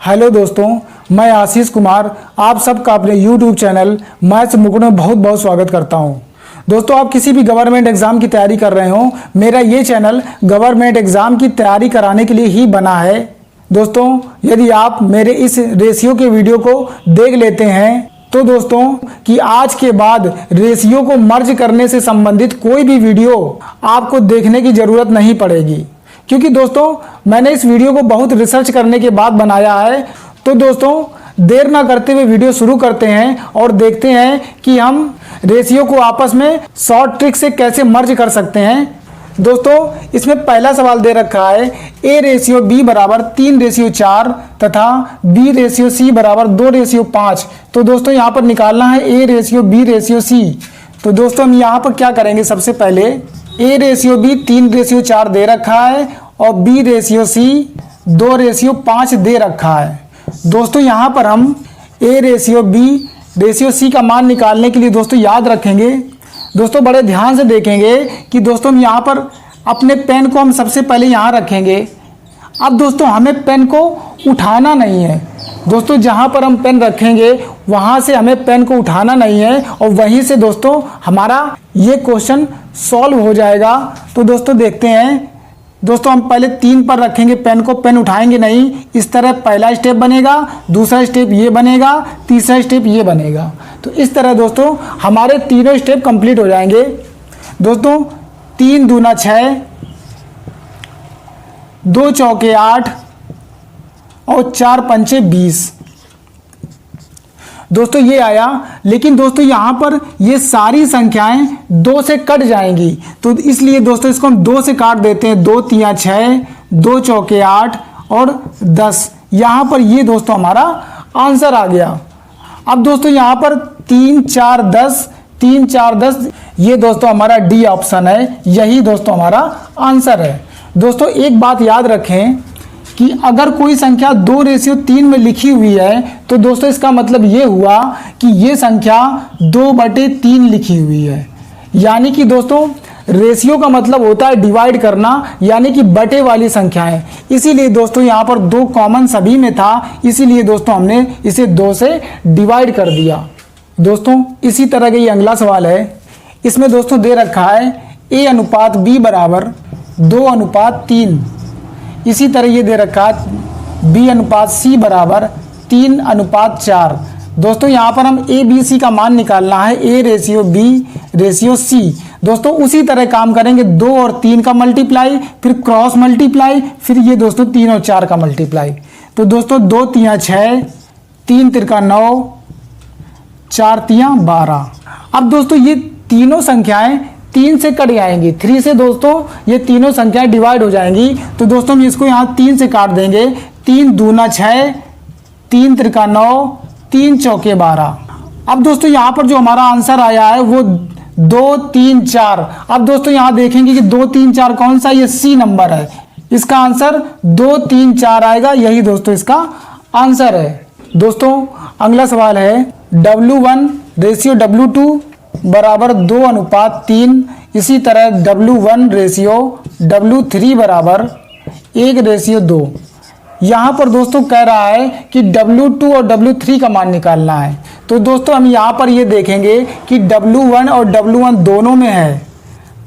Hello दोस्तों, मैं आशीष कुमार आप सबका अपने YouTube चैनल मैथ्स मुकुट में बहुत बहुत स्वागत करता हूं। दोस्तों, आप किसी भी गवर्नमेंट एग्ज़ाम की तैयारी कर रहे हो, मेरा ये चैनल गवर्नमेंट एग्ज़ाम की तैयारी कराने के लिए ही बना है। दोस्तों, यदि आप मेरे इस रेशियो के वीडियो को देख लेते हैं तो दोस्तों कि आज के बाद रेशियो को मर्ज करने से संबंधित कोई भी वीडियो आपको देखने की ज़रूरत नहीं पड़ेगी, क्योंकि दोस्तों मैंने इस वीडियो को बहुत रिसर्च करने के बाद बनाया है। तो दोस्तों देर ना करते हुए वीडियो शुरू करते हैं और देखते हैं कि हम रेशियो को आपस में शॉर्ट ट्रिक से कैसे मर्ज कर सकते हैं। दोस्तों इसमें पहला सवाल दे रखा है A रेशियो B बराबर 3:4 तथा B रेशियो C बराबर 2:5। तो दोस्तों यहाँ पर निकालना है A ratio B ratio C। तो दोस्तों हम यहाँ पर क्या करेंगे, सबसे पहले A रेशियो B 3:4 दे रखा है और B रेशियो C 2:5 दे रखा है। दोस्तों यहाँ पर हम A ratio B ratio C का मान निकालने के लिए दोस्तों याद रखेंगे। दोस्तों बड़े ध्यान से देखेंगे कि दोस्तों हम यहाँ पर अपने पेन को हम सबसे पहले यहाँ रखेंगे। अब दोस्तों हमें पेन को उठाना नहीं है। दोस्तों जहाँ पर हम पेन रखेंगे वहाँ से हमें पेन को उठाना नहीं है और वहीं से दोस्तों हमारा ये क्वेश्चन सॉल्व हो जाएगा। तो दोस्तों देखते हैं। दोस्तों हम पहले 3 पर रखेंगे पेन को, पेन उठाएंगे नहीं। इस तरह पहला स्टेप बनेगा, दूसरा स्टेप ये बनेगा, तीसरा स्टेप ये बनेगा। तो इस तरह दोस्तों हमारे तीनों स्टेप कंप्लीट हो जाएंगे। दोस्तों 3 दूना 6, 2 चौके 8 और 4 पंचे 20। दोस्तों ये आया, लेकिन दोस्तों यहाँ पर ये सारी संख्याएं 2 से कट जाएंगी, तो इसलिए दोस्तों इसको हम 2 से काट देते हैं। 2 तिया 6, 2 चौके 8 और 10। यहाँ पर ये दोस्तों हमारा आंसर आ गया। अब दोस्तों यहाँ पर 3 4 10, 3 4 10, ये दोस्तों हमारा डी ऑप्शन है, यही दोस्तों हमारा आंसर है। दोस्तों एक बात याद रखें कि अगर कोई संख्या 2:3 में लिखी हुई है तो दोस्तों इसका मतलब ये हुआ कि ये संख्या 2/3 लिखी हुई है। यानी कि दोस्तों रेशियो का मतलब होता है डिवाइड करना, यानी कि बटे वाली संख्याएं। इसीलिए दोस्तों यहाँ पर 2 कॉमन सभी में था, इसीलिए दोस्तों हमने इसे 2 से डिवाइड कर दिया। दोस्तों इसी तरह का ये अगला सवाल है। इसमें दोस्तों दे रखा है A अनुपात B बराबर 2:3। इसी तरह ये दे रखा है B अनुपात C बराबर 3:4। दोस्तों यहाँ पर हम A B C का मान निकालना है, A ratio B ratio C। दोस्तों उसी तरह काम करेंगे, 2 और 3 का मल्टीप्लाई, फिर क्रॉस मल्टीप्लाई, फिर ये दोस्तों 3 और 4 का मल्टीप्लाई। तो दोस्तों 2 तिया 6, 3 तिरका 9, 4 तिया 12। अब दोस्तों ये तीनों संख्याएं 3 से कट जाएंगी, 3 से दोस्तों ये तीनों संख्याएं डिवाइड हो जाएंगी। तो दोस्तों हम इसको यहाँ 3 से काट देंगे। 3 दूना 6, 3 तिरका 9, 3 चौके 12। अब दोस्तों यहाँ पर जो हमारा आंसर आया है वो 2 3 4। अब दोस्तों यहाँ देखेंगे कि 2 3 4 कौन सा, ये C नंबर है। इसका आंसर 2 3 4 आएगा, यही दोस्तों इसका आंसर है। दोस्तों अगला सवाल है W1 रेशियो W2 बराबर 2:3। इसी तरह W1 रेशियो W3 बराबर 1:2। यहाँ पर दोस्तों कह रहा है कि W2 और W3 का मान निकालना है। तो दोस्तों हम यहाँ पर ये देखेंगे कि W1 और W1 दोनों में है।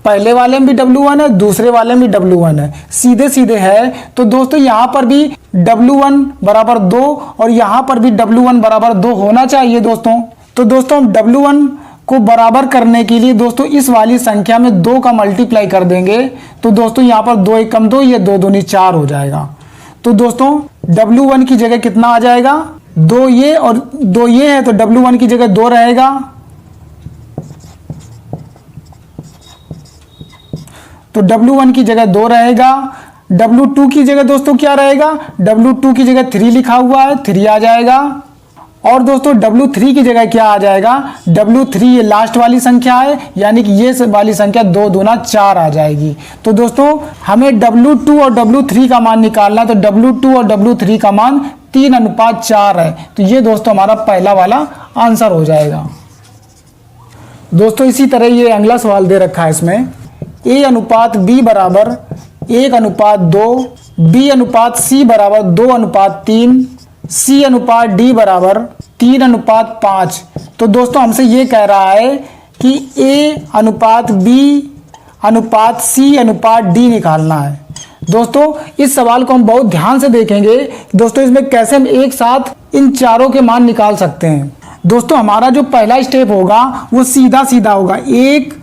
पहले वाले में भी W1 है, दूसरे वाले में भी W1 है, सीधे सीधे है। तो दोस्तों यहाँ पर भी W1 बराबर 2 और यहाँ पर भी W1 बराबर 2 होना चाहिए दोस्तों। तो दोस्तों हम W1 को बराबर करने के लिए दोस्तों इस वाली संख्या में 2 का मल्टीप्लाई कर देंगे। तो दोस्तों यहाँ पर 2 1 2, ये 2 दूनी 4 हो जाएगा। तो दोस्तों W1 की जगह कितना आ जाएगा, 2 ये और 2 ये है, तो W1 की जगह 2 रहेगा। तो W1 की जगह 2 रहेगा। W2 की जगह दोस्तों क्या रहेगा, W2 की जगह 3 लिखा हुआ है, 3 आ जाएगा। और दोस्तों W3 की जगह क्या आ जाएगा, W3 ये लास्ट वाली संख्या है, यानी कि ये वाली संख्या 2 दूना 4 आ जाएगी। तो दोस्तों हमें W2 और W3 का मान निकालना है, तो W2 और W3 का मान 3:4 है। तो ये दोस्तों हमारा पहला वाला आंसर हो जाएगा। दोस्तों इसी तरह ये अगला सवाल दे रखा है। इसमें A अनुपात B बराबर 1:2, B अनुपात C बराबर 2:3, C अनुपात D बराबर 3:5। तो दोस्तों हमसे ये कह रहा है कि A अनुपात B अनुपात C अनुपात D निकालना है। दोस्तों इस सवाल को हम बहुत ध्यान से देखेंगे दोस्तों, इसमें कैसे हम एक साथ इन चारों के मान निकाल सकते हैं। दोस्तों हमारा जो पहला स्टेप होगा वो सीधा सीधा होगा, 1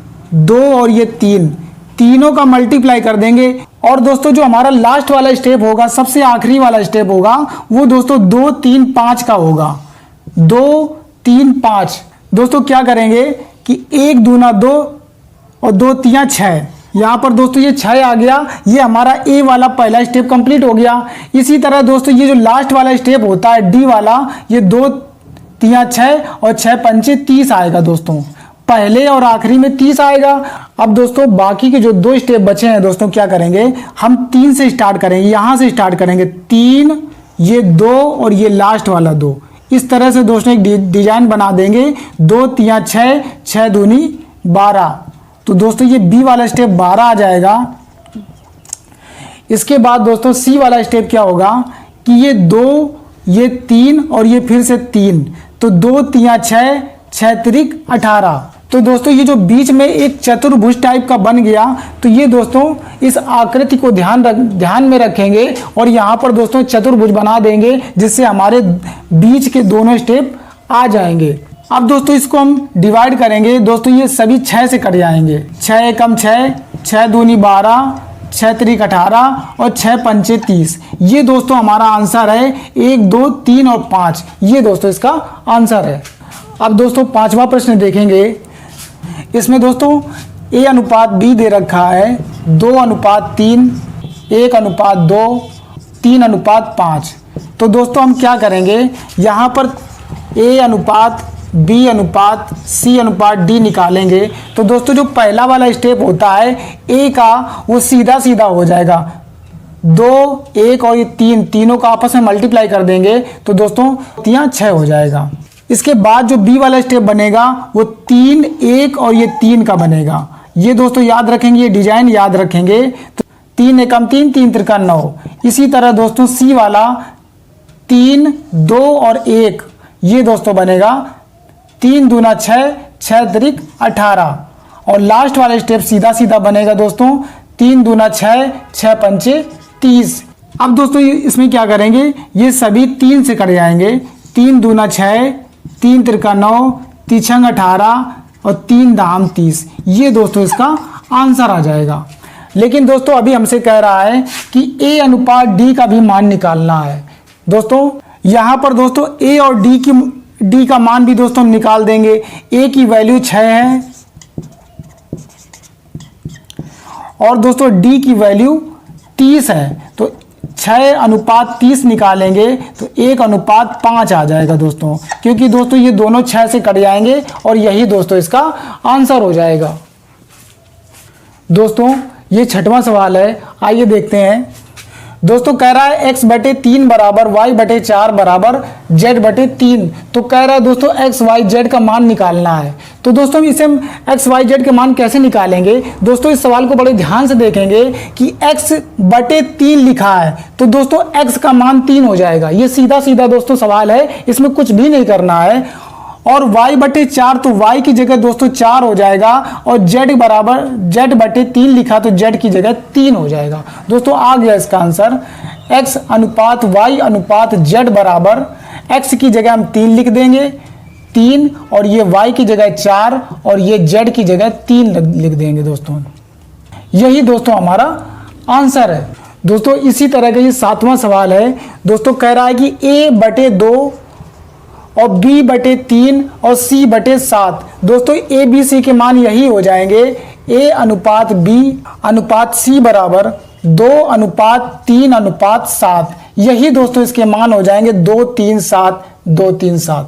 2 और ये 3, तीनों का मल्टीप्लाई कर देंगे। और दोस्तों जो हमारा लास्ट वाला स्टेप होगा, सबसे आखिरी वाला स्टेप होगा, वो दोस्तों 2 3 5 का होगा, 2 3 5। दोस्तों क्या करेंगे कि 1 दूना 2 और 2 तिया 6, यहाँ पर दोस्तों ये 6 आ गया, ये हमारा ए वाला पहला स्टेप कंप्लीट हो गया। इसी तरह दोस्तों ये जो लास्ट वाला स्टेप होता है डी वाला, ये 2 तिया 6 और 6 पंचे 30 आएगा दोस्तों, पहले और आखिरी में 30 आएगा। अब दोस्तों बाकी के जो 2 स्टेप बचे हैं दोस्तों क्या करेंगे, हम 3 से स्टार्ट करेंगे, यहाँ से स्टार्ट करेंगे, 3 ये 2 और ये लास्ट वाला 2, इस तरह से दोस्तों एक डिजाइन बना देंगे। 2 तिया 6, 6 दूनी 12। तो दोस्तों ये बी वाला स्टेप 12 आ जाएगा। इसके बाद दोस्तों सी वाला स्टेप क्या होगा कि ये 2 ये 3 और ये फिर से 3, तो 2 तिया 6, 6 त्रिक 18। तो दोस्तों ये जो बीच में एक चतुर्भुज टाइप का बन गया, तो ये दोस्तों इस आकृति को ध्यान में रखेंगे और यहाँ पर दोस्तों चतुर्भुज बना देंगे, जिससे हमारे बीच के दोनों स्टेप आ जाएंगे। अब दोस्तों इसको हम डिवाइड करेंगे दोस्तों, ये सभी 6 से कट जाएंगे, 6 एकम 6, 6 दूनी 12, 6 त्रिक 18 और 6 पंचे 30। ये दोस्तों हमारा आंसर है, 1 2 3 और 5, ये दोस्तों इसका आंसर है। अब दोस्तों 5वां प्रश्न देखेंगे। इसमें दोस्तों ए अनुपात बी दे रखा है, 2 अनुपात 3, 1 अनुपात 2, 3 अनुपात 5। तो दोस्तों हम क्या करेंगे, यहाँ पर ए अनुपात बी अनुपात सी अनुपात डी निकालेंगे। तो दोस्तों जो पहला वाला स्टेप होता है ए का, वो सीधा सीधा हो जाएगा, 2 1 और ये 3, तीनों का आपस में मल्टीप्लाई कर देंगे, तो दोस्तों यहाँ 6 हो जाएगा। इसके बाद जो बी वाला स्टेप बनेगा वो 3 1 और ये 3 का बनेगा। ये दोस्तों याद रखेंगे, ये डिजाइन याद रखेंगे। तो 3 एकम 3, 3 त्रिका 9। इसी तरह दोस्तों सी वाला 3 2 और 1, ये दोस्तों बनेगा 3 दूना 6, 6 त्रिक 18। और लास्ट वाला स्टेप सीधा सीधा बनेगा दोस्तों, 3 दूना 6, 6 पंचे 30। अब दोस्तों इसमें क्या करेंगे, ये सभी 3 से कट जाएंगे, 3 दूना 6, 3 त्रिका 9, 3 छंग 18 और 3 दाम 30। ये दोस्तों इसका आंसर आ जाएगा। लेकिन दोस्तों अभी हमसे कह रहा है कि ए अनुपात डी का भी मान निकालना है। दोस्तों यहाँ पर दोस्तों ए और डी का मान भी दोस्तों हम निकाल देंगे। ए की वैल्यू 6 है और दोस्तों डी की वैल्यू 30 है, तो 6 अनुपात 30 निकालेंगे तो 1 अनुपात 5 आ जाएगा दोस्तों, क्योंकि दोस्तों ये दोनों 6 से कट जाएंगे और यही दोस्तों इसका आंसर हो जाएगा। दोस्तों ये 6वां सवाल है, आइए देखते हैं। दोस्तों कह रहा है x/3 बराबर y/4 बराबर z/3। तो कह रहा है दोस्तों x y z का मान निकालना है। तो दोस्तों इसे हम x y z के मान कैसे निकालेंगे, दोस्तों इस सवाल को बड़े ध्यान से देखेंगे कि x/3 लिखा है, तो दोस्तों x का मान 3 हो जाएगा। ये सीधा सीधा दोस्तों सवाल है, इसमें कुछ भी नहीं करना है। और y/4, तो y की जगह दोस्तों 4 हो जाएगा और z बराबर z/3 लिखा तो z की जगह 3 हो जाएगा। दोस्तों आ गया इसका आंसर, x अनुपात y अनुपात z बराबर x की जगह हम 3 लिख देंगे, 3 और ये y की जगह 4 और ये z की जगह 3 लिख देंगे दोस्तों। यही दोस्तों हमारा आंसर है। दोस्तों इसी तरह का ये 7वां सवाल है। दोस्तों कह रहा है कि a/2 और b/3 और c/7। दोस्तों a b c के मान यही हो जाएंगे, a अनुपात b अनुपात c बराबर 2 अनुपात 3 अनुपात 7। यही दोस्तों इसके मान हो जाएंगे 2 3 7 2 3 7।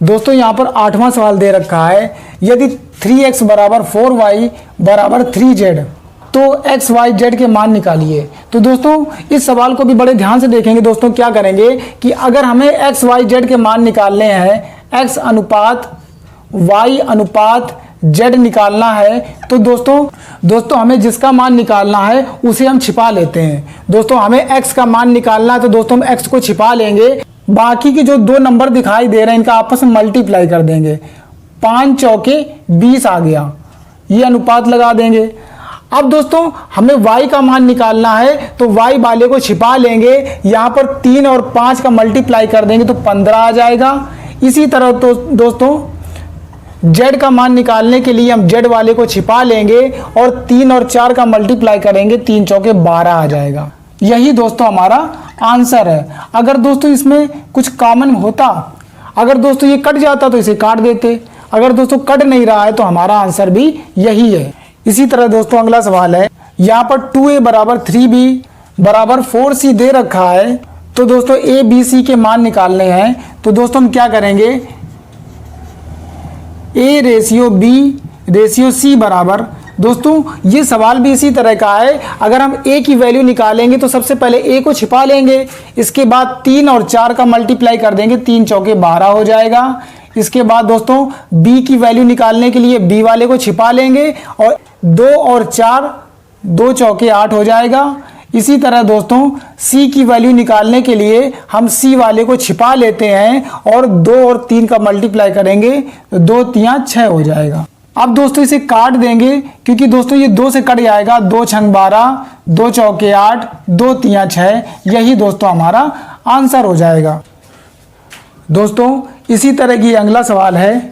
दोस्तों यहाँ पर 8वां सवाल दे रखा है, यदि 3x बराबर 4y बराबर 3z तो x y z के मान निकालिए। तो दोस्तों इस सवाल को भी बड़े ध्यान से देखेंगे। दोस्तों क्या करेंगे कि अगर हमें x y z के मान निकालने हैं, x अनुपात y अनुपात z निकालना है, तो दोस्तों हमें जिसका मान निकालना है उसे हम छिपा लेते हैं। दोस्तों हमें x का मान निकालना है, तो दोस्तों हम x को छिपा लेंगे। बाकी के जो दो नंबर दिखाई दे रहे हैं इनका आपस में मल्टीप्लाई कर देंगे। 5 चौके 20 आ गया, ये अनुपात लगा देंगे। अब दोस्तों हमें y का मान निकालना है तो y वाले को छिपा लेंगे, यहाँ पर 3 और 5 का मल्टीप्लाई कर देंगे तो 15 आ जाएगा। इसी तरह तो दोस्तों z का मान निकालने के लिए हम z वाले को छिपा लेंगे और 3 और 4 का मल्टीप्लाई करेंगे, 3 चौके 12 आ जाएगा। यही दोस्तों हमारा आंसर है। अगर दोस्तों इसमें कुछ कॉमन होता, अगर दोस्तों ये कट जाता तो इसे काट देते, अगर दोस्तों कट नहीं रहा है तो हमारा आंसर भी यही है। इसी तरह दोस्तों अगला सवाल है, यहाँ पर 2a बराबर 3b बराबर 4c दे रखा है, तो दोस्तों a b c के मान निकालने हैं। तो दोस्तों हम क्या करेंगे, a ratio b ratio c बराबर, दोस्तों ये सवाल भी इसी तरह का है। अगर हम a की वैल्यू निकालेंगे तो सबसे पहले a को छिपा लेंगे, इसके बाद 3 और 4 का मल्टीप्लाई कर देंगे, 3 चौके 12 हो जाएगा। इसके बाद दोस्तों b की वैल्यू निकालने के लिए b वाले को छिपा लेंगे और 2 और 4 2 चौके 8 हो जाएगा। इसी तरह दोस्तों c की वैल्यू निकालने के लिए हम c वाले को छिपा लेते हैं और 2 और 3 का मल्टीप्लाई करेंगे तो 2 3 6 हो जाएगा। अब दोस्तों इसे काट देंगे क्योंकि दोस्तों ये 2 से कट जाएगा, 2 छंग 12 2 चौके 8 2 3 6, यही दोस्तों हमारा आंसर हो जाएगा। दोस्तों इसी तरह की अगला सवाल है,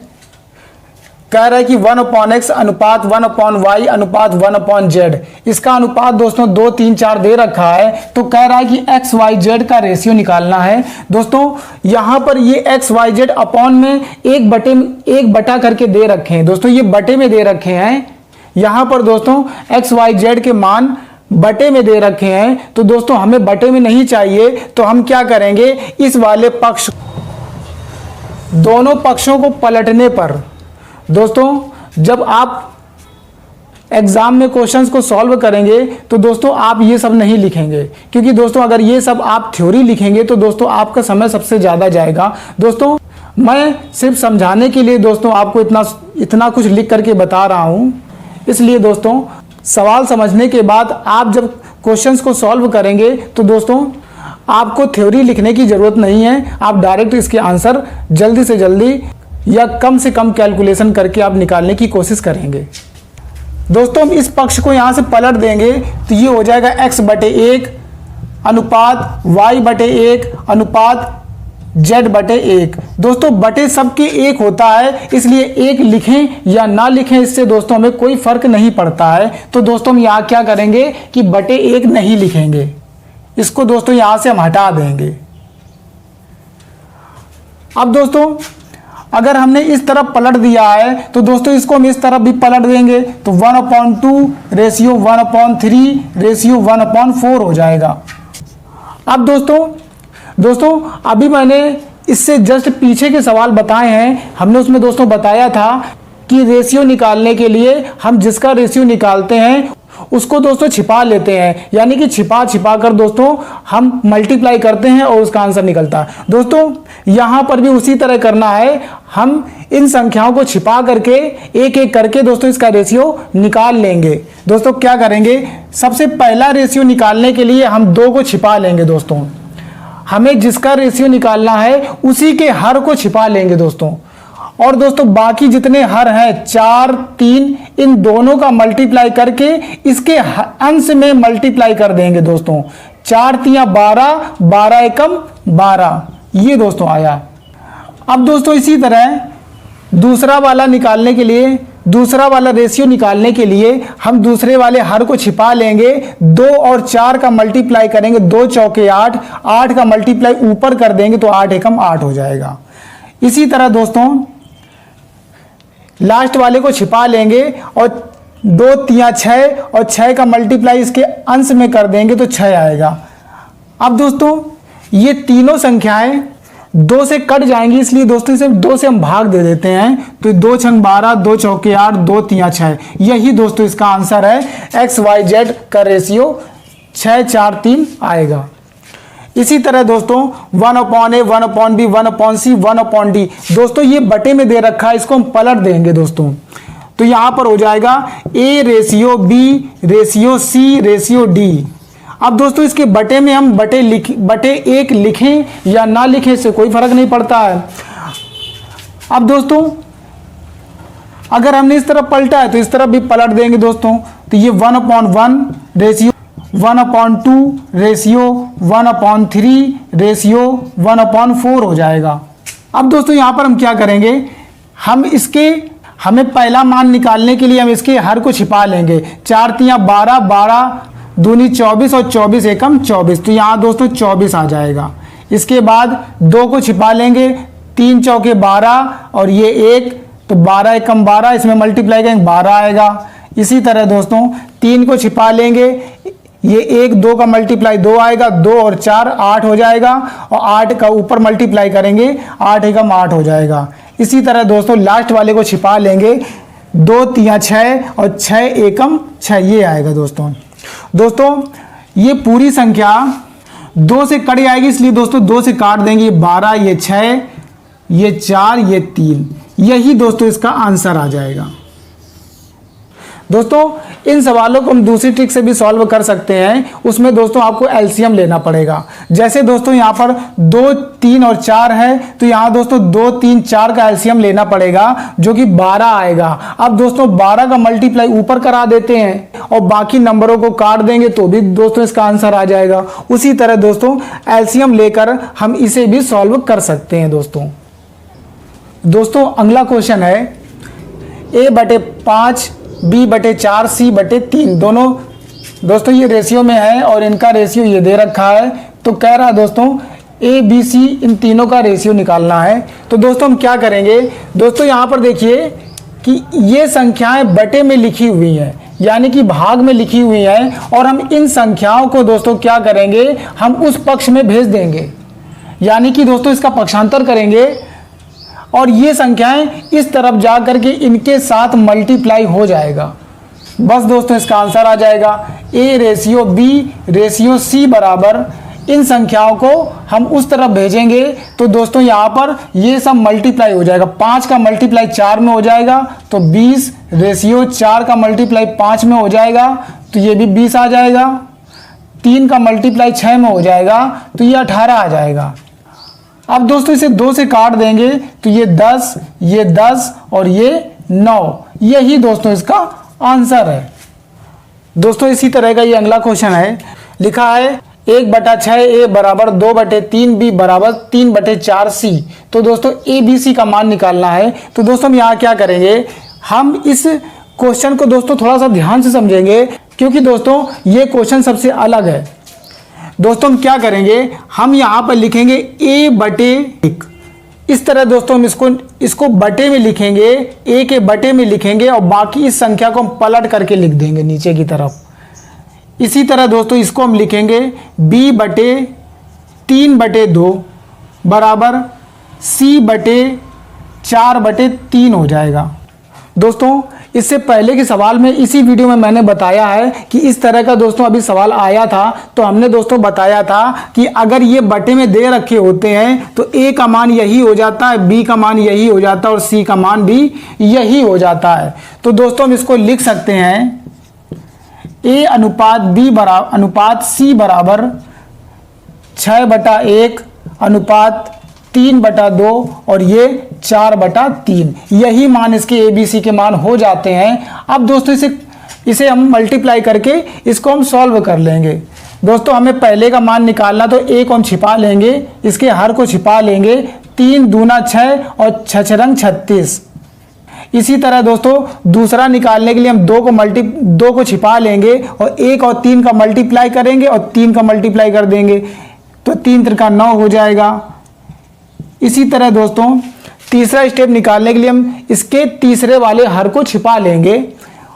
कह रहा है कि 1/x अनुपात 1/y अनुपात 1/z, इसका अनुपात दोस्तों 2 3 4 दे रखा है। तो कह रहा है कि x y z का रेशियो निकालना है। दोस्तों यहाँ पर ये x y z अपॉन में एक बटा करके दे रखे हैं, दोस्तों ये बटे में दे रखे हैं। यहाँ पर दोस्तों x y z के मान बटे में दे रखे हैं, तो दोस्तों हमें बटे में नहीं चाहिए, तो हम क्या करेंगे, इस वाले पक्ष दोनों पक्षों को पलटने पर, दोस्तों जब आप एग्जाम में क्वेश्चंस को सॉल्व करेंगे तो दोस्तों आप ये सब नहीं लिखेंगे, क्योंकि दोस्तों अगर ये सब आप थ्योरी लिखेंगे तो दोस्तों आपका समय सबसे ज़्यादा जाएगा। दोस्तों मैं सिर्फ समझाने के लिए दोस्तों आपको इतना कुछ लिख करके बता रहा हूँ, इसलिए दोस्तों सवाल समझने के बाद आप जब क्वेश्चंस को सॉल्व करेंगे तो दोस्तों आपको थ्योरी लिखने की ज़रूरत नहीं है, आप डायरेक्ट इसके आंसर जल्दी से जल्दी या कम से कम कैलकुलेशन करके आप निकालने की कोशिश करेंगे। दोस्तों हम इस पक्ष को यहाँ से पलट देंगे तो ये हो जाएगा x/1 अनुपात y/1 अनुपात z/1। दोस्तों बटे सबके 1 होता है, इसलिए 1 लिखें या ना लिखें इससे दोस्तों हमें कोई फर्क नहीं पड़ता है। तो दोस्तों हम यहाँ क्या करेंगे कि बटे 1 नहीं लिखेंगे, इसको दोस्तों यहाँ से हम हटा देंगे। अब दोस्तों अगर हमने इस तरफ पलट दिया है तो दोस्तों इसको हम इस तरफ भी पलट देंगे तो 1/2 रेशियो 1/3 रेशियो 1/4 हो जाएगा। अब दोस्तों अभी मैंने इससे जस्ट पीछे के सवाल बताए हैं, हमने उसमें दोस्तों बताया था कि रेशियो निकालने के लिए हम जिसका रेशियो निकालते हैं उसको दोस्तों छिपा लेते हैं, यानी कि छिपा कर दोस्तों हम मल्टीप्लाई करते हैं और उसका आंसर निकलता है। दोस्तों यहाँ पर भी उसी तरह करना है, हम इन संख्याओं को छिपा करके एक एक करके दोस्तों इसका रेशियो निकाल लेंगे। दोस्तों क्या करेंगे, सबसे पहला रेशियो निकालने के लिए हम 2 को छिपा लेंगे। दोस्तों हमें जिसका रेशियो निकालना है उसी के हर को छिपा लेंगे दोस्तों, और दोस्तों बाकी जितने हर हैं 4 3 इन दोनों का मल्टीप्लाई करके इसके अंश में मल्टीप्लाई कर देंगे। दोस्तों 4 3 12 12 एकम 12, ये दोस्तों आया। अब दोस्तों इसी तरह दूसरा वाला निकालने के लिए, दूसरा वाला रेशियो निकालने के लिए हम दूसरे वाले हर को छिपा लेंगे, 2 और 4 का मल्टीप्लाई करेंगे, 2 चौके 8 8 का मल्टीप्लाई ऊपर कर देंगे तो 8 एकम 8 हो जाएगा। इसी तरह दोस्तों लास्ट वाले को छिपा लेंगे और 2 3 6 और 6 का मल्टीप्लाई इसके अंश में कर देंगे तो 6 आएगा। अब दोस्तों ये तीनों संख्याएं 2 से कट जाएंगी, इसलिए दोस्तों इसे 2 से हम भाग दे देते हैं, तो 2 छंग 12 2 चौके 8 2 3 6, यही दोस्तों इसका आंसर है। x y z का रेशियो 6 4 3 आएगा। इसी तरह दोस्तों 1/a 1/b 1/c 1/d, दोस्तों ये बटे में दे रखा है, इसको हम पलट देंगे दोस्तों, तो यहाँ पर हो जाएगा a ratio b ratio c ratio d। अब दोस्तों इसके बटे में हम बटे 1 लिखें या ना लिखें, इससे कोई फर्क नहीं पड़ता है। अब दोस्तों अगर हमने इस तरफ पलटा है तो इस तरफ भी पलट देंगे दोस्तों, तो ये 1/1 रेशियो 1/2 रेशियो 1/3 रेशियो 1/4 हो जाएगा। अब दोस्तों यहाँ पर हम क्या करेंगे, हमें पहला मान निकालने के लिए हम इसके हर को छिपा लेंगे। 4 तियाँ 12, 12 दूनी 24 और 24 एकम 24, तो यहाँ दोस्तों 24 आ जाएगा। इसके बाद 2 को छिपा लेंगे, 3 चौके 12 और ये 1, तो 12 एकम 12, इसमें मल्टीप्लाई करेंगे 12 आएगा। इसी तरह दोस्तों 3 को छिपा लेंगे, ये 1 2 का मल्टीप्लाई 2 आएगा, 2 और 4 8 हो जाएगा, और 8 का ऊपर मल्टीप्लाई करेंगे 8 एकम 8 हो जाएगा। इसी तरह दोस्तों लास्ट वाले को छिपा लेंगे, 2 तियाँ 6 और 6 एकम 6, ये आएगा दोस्तों। ये पूरी संख्या 2 से कट जाएगी, इसलिए दोस्तों 2 से काट देंगे, 12 ये 6 ये 4 ये 3, यही दोस्तों इसका आंसर आ जाएगा। दोस्तों इन सवालों को हम दूसरी ट्रिक से भी सॉल्व कर सकते हैं, उसमें दोस्तों आपको एलसीएम लेना पड़ेगा। जैसे दोस्तों यहाँ पर 2 3 और 4 है, तो यहाँ दोस्तों 2 3 4 का एलसीएम लेना पड़ेगा, जो कि 12 आएगा। अब दोस्तों 12 का मल्टीप्लाई ऊपर करा देते हैं और बाकी नंबरों को काट देंगे तो भी दोस्तों इसका आंसर आ जाएगा। उसी तरह दोस्तों एलसीएम लेकर हम इसे भी सॉल्व कर सकते हैं। दोस्तों अगला क्वेश्चन है a/5 b/4 c/3, दोनों दोस्तों ये रेशियो में है और इनका रेशियो ये दे रखा है। तो कह रहा है दोस्तों a b c इन तीनों का रेशियो निकालना है। तो दोस्तों हम क्या करेंगे, दोस्तों यहाँ पर देखिए कि ये संख्याएं बटे में लिखी हुई हैं, यानी कि भाग में लिखी हुई हैं, और हम इन संख्याओं को दोस्तों क्या करेंगे, हम उस पक्ष में भेज देंगे, यानी कि दोस्तों इसका पक्षांतर करेंगे और ये संख्याएं इस तरफ जा करके इनके साथ मल्टीप्लाई हो जाएगा। बस दोस्तों इसका आंसर आ जाएगा। a ratio b ratio c बराबर इन संख्याओं को हम उस तरफ भेजेंगे, तो दोस्तों यहाँ पर ये सब मल्टीप्लाई हो जाएगा। 5 का मल्टीप्लाई 4 में हो जाएगा, तो 20 रेशियो 4 का मल्टीप्लाई 5 में हो जाएगा, तो ये भी 20 आ जाएगा। 3 का मल्टीप्लाई 6 में हो जाएगा, तो ये 18 आ जाएगा। अब दोस्तों इसे 2 से काट देंगे, तो ये 10 और ये 9, यही दोस्तों इसका आंसर है। दोस्तों इसी तरह का ये अगला क्वेश्चन है, लिखा है 1/6 a बराबर 2/3 b बराबर 3/4 c। तो दोस्तों a b c का मान निकालना है। तो दोस्तों हम यहाँ क्या करेंगे, हम इस क्वेश्चन को दोस्तों थोड़ा सा ध्यान से समझेंगे, क्योंकि दोस्तों ये क्वेश्चन सबसे अलग है। दोस्तों हम क्या करेंगे, हम यहाँ पर लिखेंगे a/1, इस तरह दोस्तों हम इसको बटे में लिखेंगे, a के बटे में लिखेंगे और बाकी इस संख्या को हम पलट करके लिख देंगे नीचे की तरफ। इसी तरह दोस्तों इसको हम लिखेंगे b/3/2 बराबर c/4/3 हो जाएगा। दोस्तों इससे पहले के सवाल में इसी वीडियो में मैंने बताया है कि इस तरह का दोस्तों अभी सवाल आया था, तो हमने दोस्तों बताया था कि अगर ये बटे में दे रखे होते हैं तो a का मान यही हो जाता है, b का मान यही हो जाता है और c का मान भी यही हो जाता है। तो दोस्तों हम इसको लिख सकते हैं a अनुपात b बराबर अनुपात c बराबर 6/1 अनुपात 3/2 और ये 4/3, यही मान इसके ABC के मान हो जाते हैं। अब दोस्तों इसे हम मल्टीप्लाई करके इसको हम सॉल्व कर लेंगे। दोस्तों हमें पहले का मान निकालना, तो a को हम छिपा लेंगे, इसके हर को छिपा लेंगे, 3 दूना 6 और 6 रंग 36। इसी तरह दोस्तों दूसरा निकालने के लिए हम 2 को छिपा लेंगे और 1 और 3 का मल्टीप्लाई करेंगे और 3 का मल्टीप्लाई कर देंगे, तो 3 त्रिका 9 हो जाएगा। इसी तरह दोस्तों तीसरा स्टेप निकालने के लिए हम इसके तीसरे वाले हर को छिपा लेंगे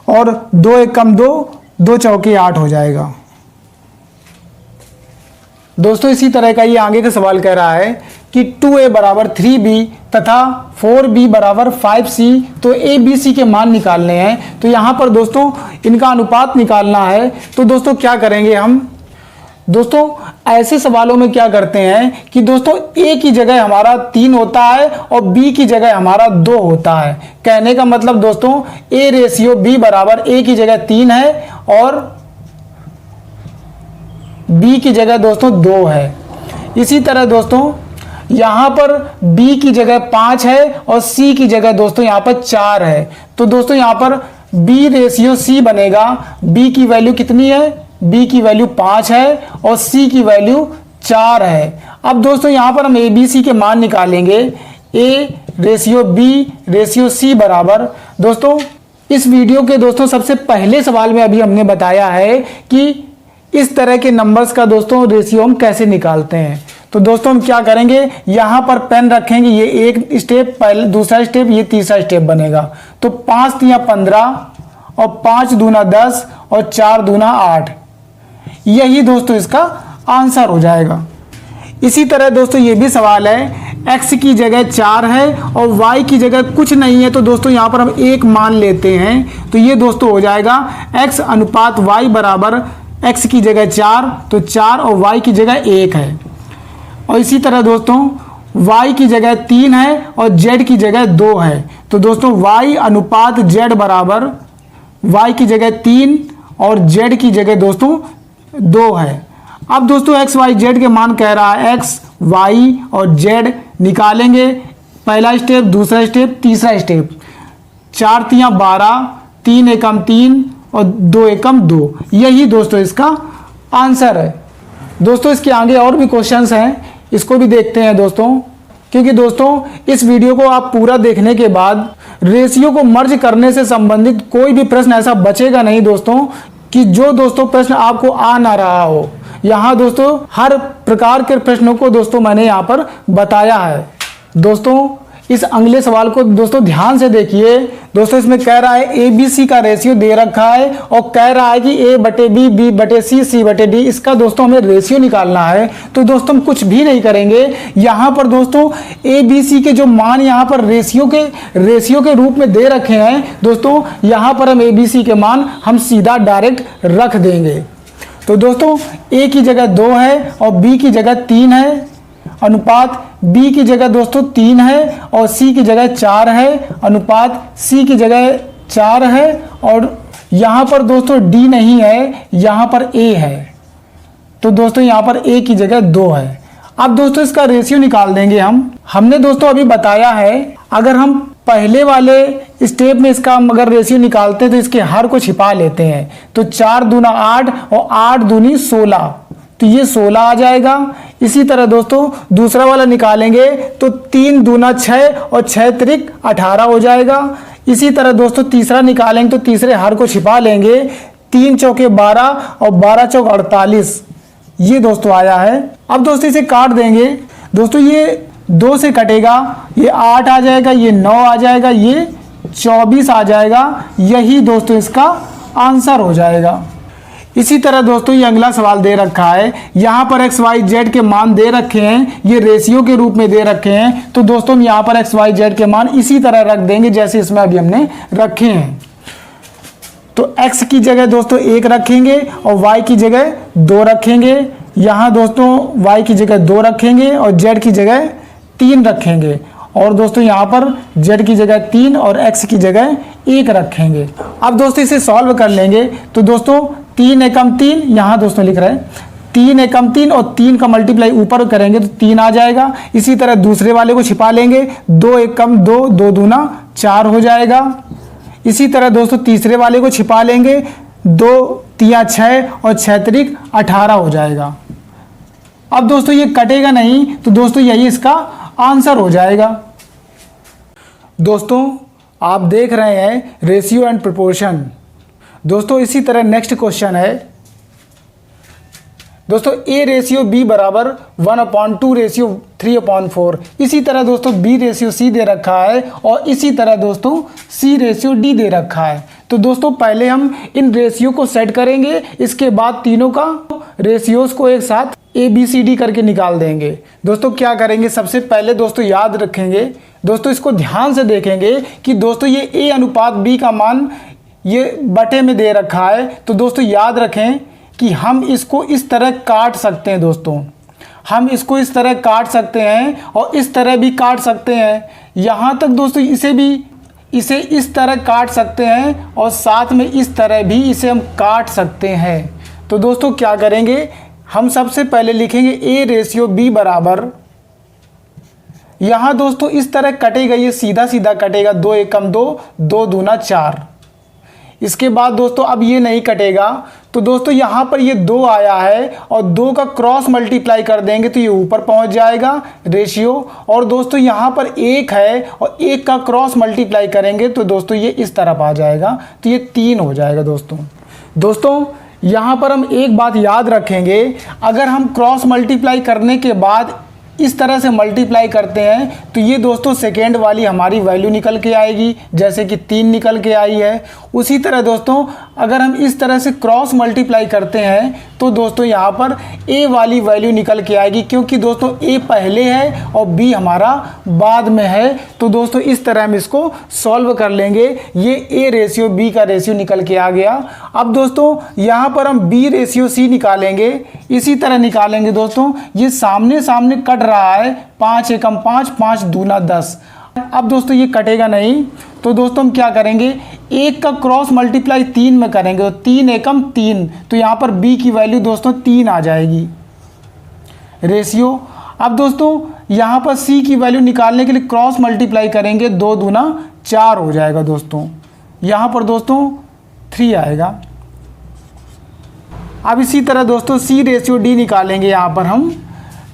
और 2 एकम 2, 2 चौके 8 हो जाएगा। दोस्तों इसी तरह का ये आगे का सवाल कह रहा है कि 2a बराबर 3b तथा 4b बराबर 5c, तो a b c के मान निकालने हैं। तो यहाँ पर दोस्तों इनका अनुपात निकालना है। तो दोस्तों क्या करेंगे हम, दोस्तों ऐसे सवालों में क्या करते हैं कि दोस्तों a की जगह हमारा 3 होता है और b की जगह हमारा 2 होता है। कहने का मतलब दोस्तों a रेशियो b बराबर a की जगह 3 है और बी की जगह दोस्तों 2 है। इसी तरह दोस्तों यहाँ पर बी की जगह 5 है और सी की जगह दोस्तों यहाँ पर 4 है। तो दोस्तों यहाँ पर बी रेशियो सी बनेगा। बी की वैल्यू कितनी है? बी की वैल्यू 5 है और सी की वैल्यू 4 है। अब दोस्तों यहाँ पर हम ए बी सी के मान निकालेंगे। A ratio B ratio C बराबर, दोस्तों इस वीडियो के दोस्तों सबसे पहले सवाल में अभी हमने बताया है कि इस तरह के नंबर्स का दोस्तों रेशियो हम कैसे निकालते हैं। तो दोस्तों हम क्या करेंगे, यहाँ पर पेन रखेंगे, ये एक स्टेप पहले, दूसरा स्टेप, ये तीसरा स्टेप बनेगा। तो 5 तिया 15 और 5 दूना 10 और 4 दूना 8, यही दोस्तों इसका आंसर हो जाएगा। इसी तरह दोस्तों ये भी सवाल है, x की जगह 4 है और y की जगह कुछ नहीं है, तो दोस्तों यहाँ पर हम 1 मान लेते हैं। तो ये दोस्तों हो जाएगा x अनुपात y बराबर x की जगह 4, तो 4 और y की जगह 1 है। और इसी तरह दोस्तों y की जगह 3 है और z की जगह 2 है। तो दोस्तों y अनुपात z बराबर y की जगह 3 और z की जगह दोस्तों 2 है। अब दोस्तों x y z के मान कह रहा है, x y और z निकालेंगे। पहला स्टेप, दूसरा स्टेप, तीसरा स्टेप। 4 तिया 12, 3 एकम 3 और 2 एकम 2, यही दोस्तों इसका आंसर है। दोस्तों इसके आगे और भी क्वेश्चंस हैं, इसको भी देखते हैं दोस्तों, क्योंकि दोस्तों इस वीडियो को आप पूरा देखने के बाद रेशियो को मर्ज करने से संबंधित कोई भी प्रश्न ऐसा बचेगा नहीं दोस्तों कि जो दोस्तों प्रश्न आपको आ ना रहा हो। यहाँ दोस्तों हर प्रकार के प्रश्नों को दोस्तों मैंने यहाँ पर बताया है। दोस्तों इस अगले सवाल को दोस्तों ध्यान से देखिए। दोस्तों इसमें कह रहा है ए बी सी का रेशियो दे रखा है और कह रहा है कि ए बटे बी, बी बटे सी, सी बटे डी, इसका दोस्तों हमें रेशियो निकालना है। तो दोस्तों हम कुछ भी नहीं करेंगे, यहाँ पर दोस्तों ए बी सी के जो मान यहाँ पर रेशियो के रूप में दे रखे हैं दोस्तों, यहाँ पर हम ए बी सी के मान हम सीधा डायरेक्ट रख देंगे। तो दोस्तों ए की जगह 2 है और बी की जगह 3 है, अनुपात b की जगह दोस्तों 3 है और c की जगह 4 है, अनुपात c की जगह 4 है और यहाँ पर दोस्तों d नहीं है, यहाँ पर a है। तो दोस्तों यहाँ पर a की जगह 2 है। अब दोस्तों इसका रेशियो निकाल देंगे हमने दोस्तों अभी बताया है, अगर हम पहले वाले स्टेप में इसका अगर रेशियो निकालते हैं तो इसके हर को छिपा लेते हैं। तो 4 दूना 8 और 8 दूनी 16, तो ये 16 आ जाएगा। इसी तरह दोस्तों दूसरा वाला निकालेंगे तो 3 दूना 6 और 6 त्रिक 18 हो जाएगा। इसी तरह दोस्तों तीसरा निकालेंगे तो तीसरे हर को छिपा लेंगे, 3 चौके 12 और 12 चौक 48, ये दोस्तों आया है। अब दोस्तों इसे काट देंगे। दोस्तों ये 2 से कटेगा, ये 8 आ जाएगा, ये 9 आ जाएगा, ये 24 आ जाएगा, यही दोस्तों इसका आंसर हो जाएगा। इसी तरह दोस्तों ये अगला सवाल दे रखा है, यहाँ पर एक्स वाई जेड के मान दे रखे हैं, ये रेशियो के रूप में दे रखे हैं। तो दोस्तों हम यहाँ पर एक्स वाई जेड के मान इसी तरह रख देंगे जैसे इसमें अभी हमने रखे हैं। तो x की जगह दोस्तों 1 रखेंगे और y की जगह 2 रखेंगे। यहाँ दोस्तों y की जगह 2 रखेंगे और z की जगह 3 रखेंगे। और दोस्तों यहाँ पर z की जगह 3 और x की जगह 1 रखेंगे। अब दोस्तों इसे सॉल्व कर लेंगे तो दोस्तों 3 एकम 3, यहाँ दोस्तों लिख रहे हैं 3 एकम 3 और 3 का मल्टीप्लाई ऊपर करेंगे तो 3 आ जाएगा। इसी तरह दूसरे वाले को छिपा लेंगे, 2 एकम 2, 2 दूना 4 हो जाएगा। इसी तरह दोस्तों तीसरे वाले को छिपा लेंगे, 2 तिया 6 और 6 त्रिक 18 हो जाएगा। अब दोस्तों ये कटेगा नहीं तो दोस्तों यही इसका आंसर हो जाएगा। दोस्तों आप देख रहे हैं रेशियो एंड प्रोपोर्शन। दोस्तों इसी तरह नेक्स्ट क्वेश्चन है दोस्तों a रेशियो b बराबर 1/2 रेशियो 3/4। इसी तरह दोस्तों b रेशियो c दे रखा है और इसी तरह दोस्तों c रेशियो d दे रखा है। तो दोस्तों पहले हम इन रेशियो को सेट करेंगे, इसके बाद तीनों का रेशियोज को एक साथ a b c d करके निकाल देंगे। दोस्तों क्या करेंगे, सबसे पहले दोस्तों याद रखेंगे, दोस्तों इसको ध्यान से देखेंगे कि दोस्तों ये a अनुपात b का मान ये बटे में दे रखा है। तो दोस्तों याद रखें कि हम इसको इस तरह काट सकते हैं। दोस्तों हम इसको इस तरह काट सकते हैं और इस तरह भी काट सकते हैं। यहाँ तक दोस्तों इसे इस तरह काट सकते हैं और साथ में इस तरह भी इसे हम काट सकते हैं। तो दोस्तों क्या करेंगे, हम सबसे पहले लिखेंगे ए रेशियो बी बराबर, यहाँ दोस्तों इस तरह कटेगा, ये सीधा सीधा कटेगा, 2 एकम 2, 2 दूना 4। इसके बाद दोस्तों अब ये नहीं कटेगा, तो दोस्तों यहाँ पर ये 2 आया है और 2 का क्रॉस मल्टीप्लाई कर देंगे तो ये ऊपर पहुँच जाएगा रेशियो। और दोस्तों यहाँ पर 1 है और 1 का क्रॉस मल्टीप्लाई करेंगे तो दोस्तों ये इस तरफ आ जाएगा, तो ये 3 हो जाएगा दोस्तों यहाँ पर हम एक बात याद रखेंगे, अगर हम क्रॉस मल्टीप्लाई करने के बाद इस तरह से मल्टीप्लाई करते हैं तो ये दोस्तों सेकेंड वाली हमारी वैल्यू निकल के आएगी, जैसे कि 3 निकल के आई है। उसी तरह दोस्तों अगर हम इस तरह से क्रॉस मल्टीप्लाई करते हैं तो दोस्तों यहाँ पर ए वाली वैल्यू निकल के आएगी, क्योंकि दोस्तों ए पहले है और बी हमारा बाद में है। तो दोस्तों इस तरह हम इसको सॉल्व कर लेंगे, ये ए रेशियो बी का रेशियो निकल के आ गया। अब दोस्तों यहाँ पर हम बी रेशियो सी निकालेंगे, इसी तरह निकालेंगे दोस्तों, ये सामने सामने कट रहा है, 5 एकम 5, 5 दूना 10। अब दोस्तों ये कटेगा नहीं, तो दोस्तों हम क्या करेंगे, 1 का क्रॉस मल्टीप्लाई 3 में करेंगे, तो 3 एकम 3, तो यहाँ पर b की वैल्यू दोस्तों 3 आ जाएगी रेशियो। अब दोस्तों यहाँ पर c की वैल्यू निकालने के लिए क्रॉस मल्टीप्लाई करेंगे, 2 दूना 4 हो जाएगा दोस्तों, यहाँ पर दोस्तों 3 आएगा। अब इसी तरह दोस्तों c रेशियो d निकालेंगे, यहाँ पर हम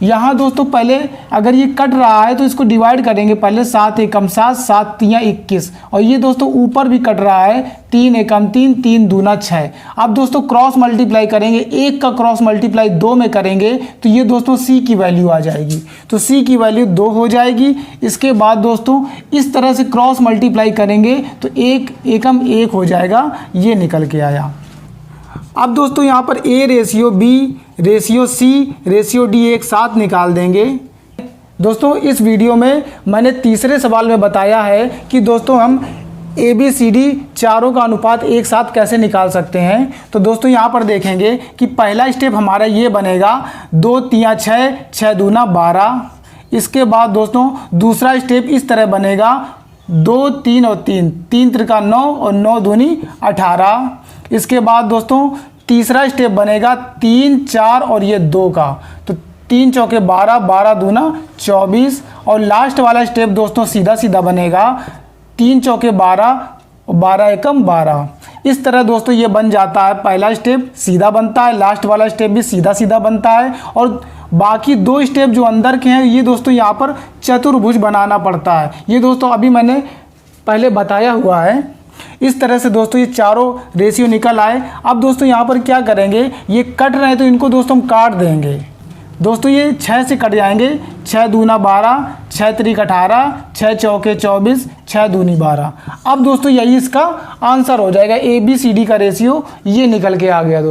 यहाँ दोस्तों पहले अगर ये कट रहा है तो इसको डिवाइड करेंगे, पहले 7 एकम 7, 7 तिया 21, और ये दोस्तों ऊपर भी कट रहा है, 3 एकम 3, 3 दूना 6। अब दोस्तों क्रॉस मल्टीप्लाई करेंगे, 1 का क्रॉस मल्टीप्लाई 2 में करेंगे तो ये दोस्तों c की वैल्यू आ जाएगी, तो c की वैल्यू 2 हो जाएगी। इसके बाद दोस्तों इस तरह से क्रॉस मल्टीप्लाई करेंगे तो 1 एकम 1 हो जाएगा, ये निकल के आया। अब दोस्तों यहाँ पर a ratio b ratio c ratio d एक साथ निकाल देंगे। दोस्तों इस वीडियो में मैंने तीसरे सवाल में बताया है कि दोस्तों हम ABCD चारों का अनुपात एक साथ कैसे निकाल सकते हैं। तो दोस्तों यहाँ पर देखेंगे कि पहला स्टेप हमारा ये बनेगा, 2 तिया 6, 6 दूना 12। इसके बाद दोस्तों दूसरा स्टेप इस तरह बनेगा, 2 3 और 3, 3 त्रिका 9 और 9 दूनी 18। इसके बाद दोस्तों तीसरा स्टेप बनेगा 3 4 और ये 2 का, तो 3 चौके 12, 12 दूना 24। और लास्ट वाला स्टेप दोस्तों सीधा सीधा बनेगा, 3 चौके 12 और 12 एकम 12। इस तरह दोस्तों ये बन जाता है, पहला स्टेप सीधा बनता है, लास्ट वाला स्टेप भी सीधा सीधा बनता है, और बाकी 2 स्टेप जो अंदर के हैं ये दोस्तों यहाँ पर चतुर्भुज बनाना पड़ता है। ये दोस्तों अभी मैंने पहले बताया हुआ है। इस तरह से दोस्तों ये चारों रेशियो निकल आए। अब दोस्तों यहाँ पर क्या करेंगे, ये कट रहे हैं तो इनको दोस्तों हम काट देंगे। दोस्तों ये 6 से कट जाएंगे, 6 दूना 12, 6 त्रिक 18, 6 चौके 24, 6 दूनी 12। अब दोस्तों यही इसका आंसर हो जाएगा, ABCD का रेशियो ये निकल के आ गया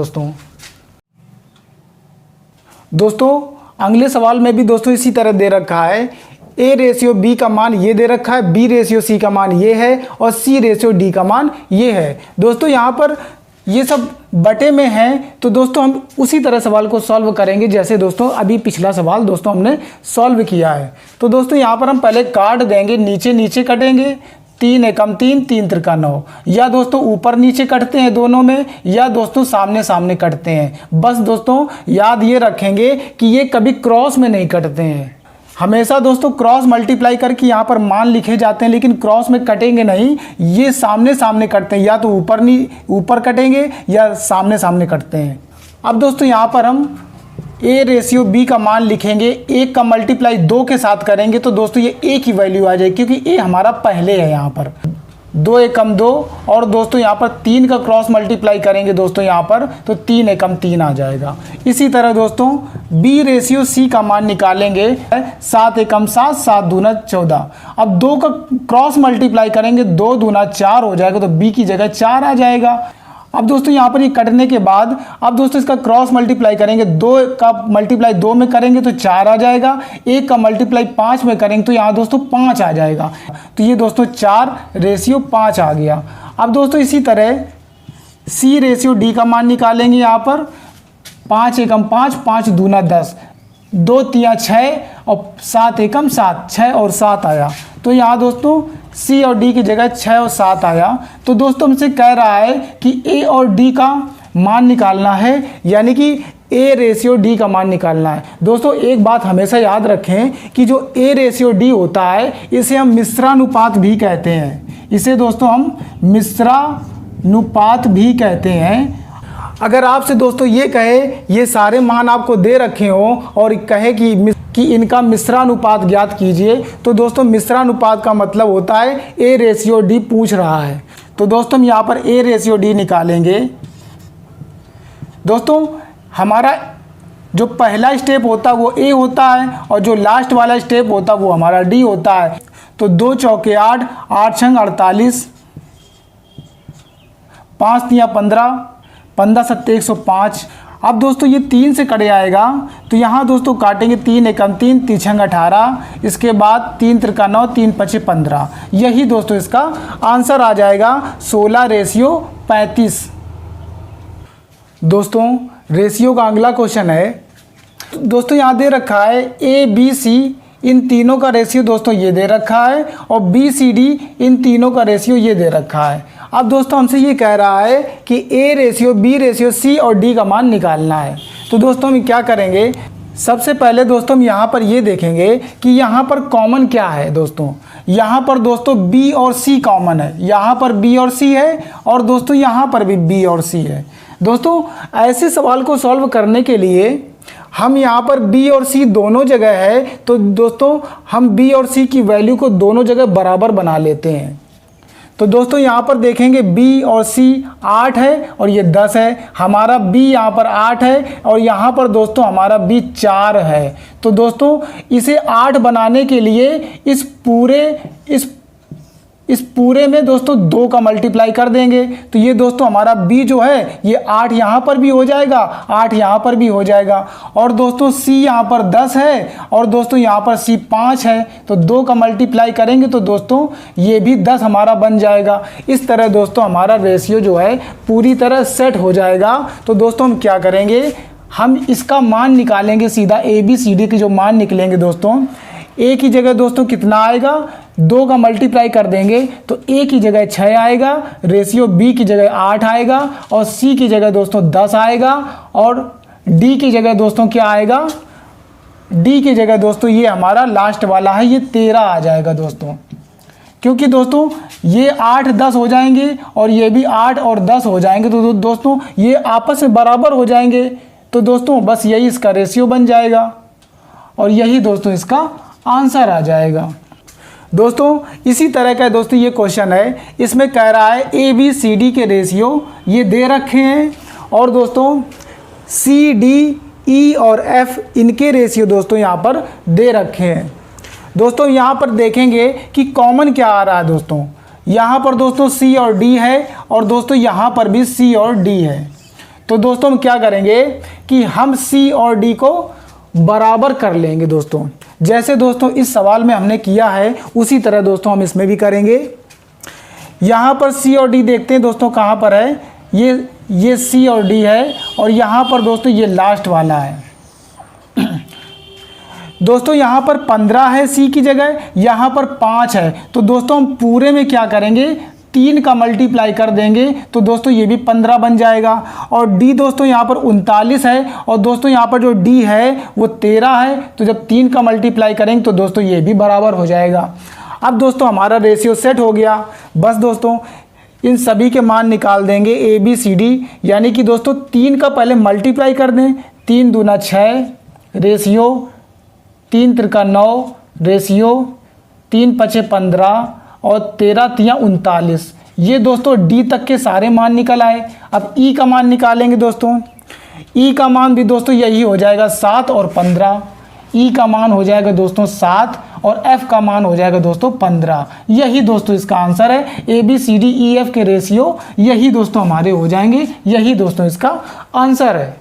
दोस्तों अगले सवाल में भी दोस्तों इसी तरह दे रखा है, A रेशियो B का मान ये दे रखा है, B रेशियो C का मान ये है और C रेशियो D का मान ये है। दोस्तों यहाँ पर ये सब बटे में हैं, तो दोस्तों हम उसी तरह सवाल को सॉल्व करेंगे जैसे दोस्तों अभी पिछला सवाल दोस्तों हमने सॉल्व किया है। तो दोस्तों यहाँ पर हम पहले काट देंगे, नीचे नीचे कटेंगे, 3 एकम 3, 3 त्रिका 9, या दोस्तों ऊपर नीचे कटते हैं दोनों में, या दोस्तों सामने सामने कटते हैं। बस दोस्तों याद ये रखेंगे कि ये कभी क्रॉस में नहीं कटते हैं, हमेशा दोस्तों क्रॉस मल्टीप्लाई करके यहाँ पर मान लिखे जाते हैं, लेकिन क्रॉस में कटेंगे नहीं, ये सामने सामने कटते हैं, या तो ऊपर कटेंगे या सामने सामने कटते हैं। अब दोस्तों यहाँ पर हम A रेशियो B का मान लिखेंगे, 1 का मल्टीप्लाई 2 के साथ करेंगे तो दोस्तों ये A की वैल्यू आ जाएगी, क्योंकि A हमारा पहले है यहाँ पर, 2 एकम 2, और दोस्तों यहाँ पर 3 का क्रॉस मल्टीप्लाई करेंगे दोस्तों यहाँ पर, तो 3 एकम 3 आ जाएगा। इसी तरह दोस्तों B रेशियो C का मान निकालेंगे, 7 एकम 7, 7 दूना 14। अब 2 का क्रॉस मल्टीप्लाई करेंगे, 2 दूना 4 हो जाएगा, तो B की जगह 4 आ जाएगा। अब दोस्तों यहाँ पर ये कटने के बाद अब दोस्तों इसका क्रॉस मल्टीप्लाई करेंगे, 2 का मल्टीप्लाई 2 में करेंगे तो 4 आ जाएगा, 1 का मल्टीप्लाई 5 में करेंगे तो यहाँ दोस्तों 5 आ जाएगा, तो ये दोस्तों 4 रेशियो 5 आ गया। अब दोस्तों इसी तरह C रेशियो D का मान निकालेंगे, यहाँ पर 5 एकम 5, 5 दूना 10, 2 तिया 6 और 7 एकम 7, 6 और 7 आया, तो यहाँ दोस्तों C और D की जगह 6 और 7 आया। तो दोस्तों हमसे कह रहा है कि A और D का मान निकालना है, यानी कि A रेशियो D का मान निकालना है। दोस्तों एक बात हमेशा याद रखें कि जो A रेशियो D होता है इसे हम मिश्रानुपात भी कहते हैं। इसे दोस्तों हम मिश्रानुपात भी कहते हैं। अगर आपसे दोस्तों ये कहे, ये सारे मान आपको दे रखे हो और कहे कि इनका मिश्रानुपात ज्ञात कीजिए, तो दोस्तों मिश्रानुपात का मतलब होता है A रेशियो D पूछ रहा है। तो दोस्तों हम यहाँ पर A रेशियो D निकालेंगे। दोस्तों हमारा जो पहला स्टेप होता है वो A होता है और जो लास्ट वाला स्टेप होता है वो हमारा D होता है। तो 2 चौके 8, 8 छंग 48, 5 तियां 15, 15 सत्ते 105। अब दोस्तों ये 3 से कट जाएगा तो यहाँ दोस्तों काटेंगे 3 एकम 3, 3 छंग 18, इसके बाद 3 त्रिका 9, 3 पचे 15। यही दोस्तों इसका आंसर आ जाएगा 16 रेशियो 35। दोस्तों रेशियो का अगला क्वेश्चन है। दोस्तों यहाँ दे रखा है ABC, इन तीनों का रेशियो दोस्तों ये दे रखा है और BCD, इन तीनों का रेशियो ये दे रखा है। अब दोस्तों हमसे ये कह रहा है कि A ratio, B ratio, C और D का मान निकालना है। तो दोस्तों हम क्या करेंगे, सबसे पहले दोस्तों हम यहाँ पर ये देखेंगे कि यहाँ पर कॉमन क्या है। दोस्तों यहाँ पर दोस्तों B और C कॉमन है, यहाँ पर B और C है और दोस्तों यहाँ पर भी B और C है। दोस्तों ऐसे सवाल को सॉल्व करने के लिए हम यहाँ पर B और C दोनों जगह है, तो दोस्तों हम B और C की वैल्यू को दोनों जगह बराबर बना लेते हैं। तो दोस्तों यहाँ पर देखेंगे B और C 8 है और ये 10 है। हमारा B यहाँ पर 8 है और यहाँ पर दोस्तों हमारा B 4 है। तो दोस्तों इसे 8 बनाने के लिए इस पूरे में दोस्तों 2 का मल्टीप्लाई कर देंगे। तो ये दोस्तों हमारा B जो है ये 8 यहाँ पर भी हो जाएगा, 8 यहाँ पर भी हो जाएगा और दोस्तों C यहाँ पर 10 है और दोस्तों यहाँ पर C 5 है। तो 2 का मल्टीप्लाई करेंगे तो दोस्तों ये भी 10 हमारा बन जाएगा। इस तरह दोस्तों हमारा रेशियो जो है पूरी तरह सेट हो जाएगा। तो दोस्तों हम क्या करेंगे, हम इसका मान निकालेंगे सीधा। ABCD के जो मान निकलेंगे दोस्तों, A की जगह दोस्तों कितना आएगा, 2 का मल्टीप्लाई कर देंगे तो A की जगह 6 आएगा, रेशियो B की जगह 8 आएगा और C की जगह दोस्तों 10 आएगा और D की जगह दोस्तों क्या आएगा, D की जगह दोस्तों ये हमारा लास्ट वाला है, ये 13 आ जाएगा दोस्तों। क्योंकि दोस्तों ये 8 10 हो जाएंगे और ये भी 8 और 10 हो जाएंगे, तो दोस्तों ये आपस में बराबर हो जाएंगे। तो दोस्तों बस यही इसका रेशियो बन जाएगा और यही दोस्तों इसका आंसर आ जाएगा। दोस्तों इसी तरह का दोस्तों ये क्वेश्चन है, इसमें कह रहा है ABCD के रेशियो ये दे रखे हैं और दोस्तों CDE और F इनके रेशियो दोस्तों यहाँ पर दे रखे हैं। दोस्तों यहाँ पर देखेंगे कि कॉमन क्या आ रहा है। दोस्तों यहाँ पर दोस्तों C और D है और दोस्तों यहाँ पर भी C और D है। तो दोस्तों हम क्या करेंगे कि हम C और D को बराबर कर लेंगे। दोस्तों जैसे दोस्तों इस सवाल में हमने किया है उसी तरह दोस्तों हम इसमें भी करेंगे। यहाँ पर C और D देखते हैं दोस्तों कहाँ पर है, ये C और D है और यहाँ पर दोस्तों ये लास्ट वाला है। दोस्तों यहाँ पर 15 है C की जगह, यहाँ पर 5 है। तो दोस्तों हम पूरे में क्या करेंगे, 3 का मल्टीप्लाई कर देंगे तो दोस्तों ये भी 15 बन जाएगा और D दोस्तों यहाँ पर 39 है और दोस्तों यहाँ पर जो D है वो 13 है। तो जब 3 का मल्टीप्लाई करेंगे तो दोस्तों ये भी बराबर हो जाएगा। अब दोस्तों हमारा रेशियो सेट हो गया। बस दोस्तों इन सभी के मान निकाल देंगे ABCD, यानी कि दोस्तों 3 का पहले मल्टीप्लाई कर दें, 3 दूना 6 रेशियो, 3 त्रिका 9 रेशियो, 3 पचे 15 और 13 तियां 39। ये दोस्तों D तक के सारे मान निकल आए। अब E का मान निकालेंगे दोस्तों। E का मान भी दोस्तों यही हो जाएगा 7 और 15। E का मान हो जाएगा दोस्तों 7 और F का मान हो जाएगा दोस्तों 15। यही दोस्तों इसका आंसर है। ABCDEF के रेशियो यही दोस्तों हमारे हो जाएंगे, यही दोस्तों इसका आंसर है।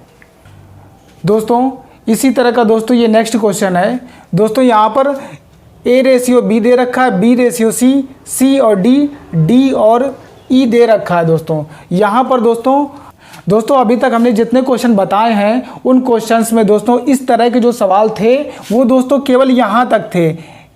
दोस्तों इसी तरह का दोस्तों ये नेक्स्ट क्वेश्चन है। दोस्तों यहाँ पर A रेशियो B दे रखा है, B रेशियो C, C और D, D और E दे रखा है। दोस्तों यहाँ पर दोस्तों अभी तक हमने जितने क्वेश्चन बताए हैं उन क्वेश्चंस में दोस्तों इस तरह के जो सवाल थे वो दोस्तों केवल यहाँ तक थे।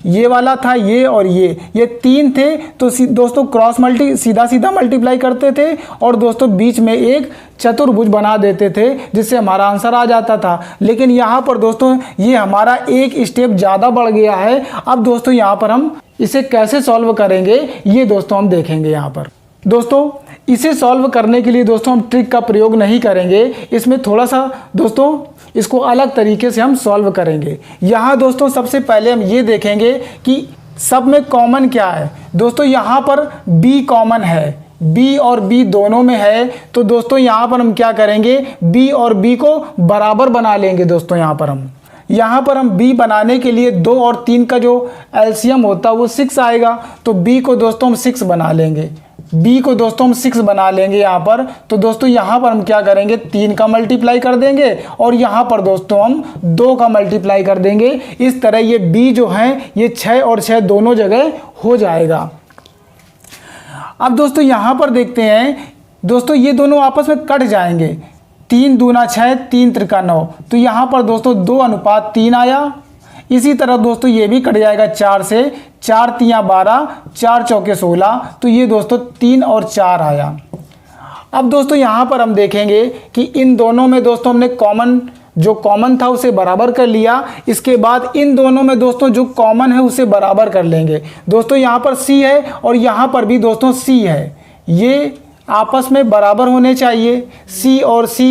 ये वाला था, ये और ये 3 थे। तो दोस्तों क्रॉस सीधा सीधा मल्टीप्लाई करते थे और दोस्तों बीच में एक चतुर्भुज बना देते थे जिससे हमारा आंसर आ जाता था। लेकिन यहाँ पर दोस्तों ये हमारा एक स्टेप ज़्यादा बढ़ गया है। अब दोस्तों यहाँ पर हम इसे कैसे सॉल्व करेंगे ये दोस्तों हम देखेंगे। यहाँ पर दोस्तों इसे सॉल्व करने के लिए दोस्तों हम ट्रिक का प्रयोग नहीं करेंगे, इसमें थोड़ा सा दोस्तों इसको अलग तरीके से हम सॉल्व करेंगे। यहाँ दोस्तों सबसे पहले हम ये देखेंगे कि सब में कॉमन क्या है। दोस्तों यहाँ पर b कॉमन है, b और b दोनों में है। तो दोस्तों यहाँ पर हम क्या करेंगे, b और b को बराबर बना लेंगे। दोस्तों यहाँ पर हम b बनाने के लिए 2 और 3 का जो एलसीएम होता है वो 6 आएगा। तो b को दोस्तों हम 6 बना लेंगे, b को दोस्तों हम 6 बना लेंगे यहाँ पर। तो दोस्तों यहाँ पर हम क्या करेंगे, 3 का मल्टीप्लाई कर देंगे और यहाँ पर दोस्तों हम 2 का मल्टीप्लाई कर देंगे। इस तरह ये b जो है ये 6 और 6 दोनों जगह हो जाएगा। अब दोस्तों यहाँ पर देखते हैं, दोस्तों ये दोनों आपस में कट जाएंगे। 3 दूना 6, 3 त्रिका 9। तो यहाँ पर दोस्तों 2:3 आया। इसी तरह दोस्तों ये भी कट जाएगा 4 से, 4 तियाँ 12, 4 चौके 16। तो ये दोस्तों 3 और 4 आया। अब दोस्तों यहाँ पर हम देखेंगे कि इन दोनों में दोस्तों हमने जो कॉमन था उसे बराबर कर लिया। इसके बाद इन दोनों में दोस्तों जो कॉमन है उसे बराबर कर लेंगे। दोस्तों यहाँ पर c है और यहाँ पर भी दोस्तों c है, ये आपस में बराबर होने चाहिए, c और c।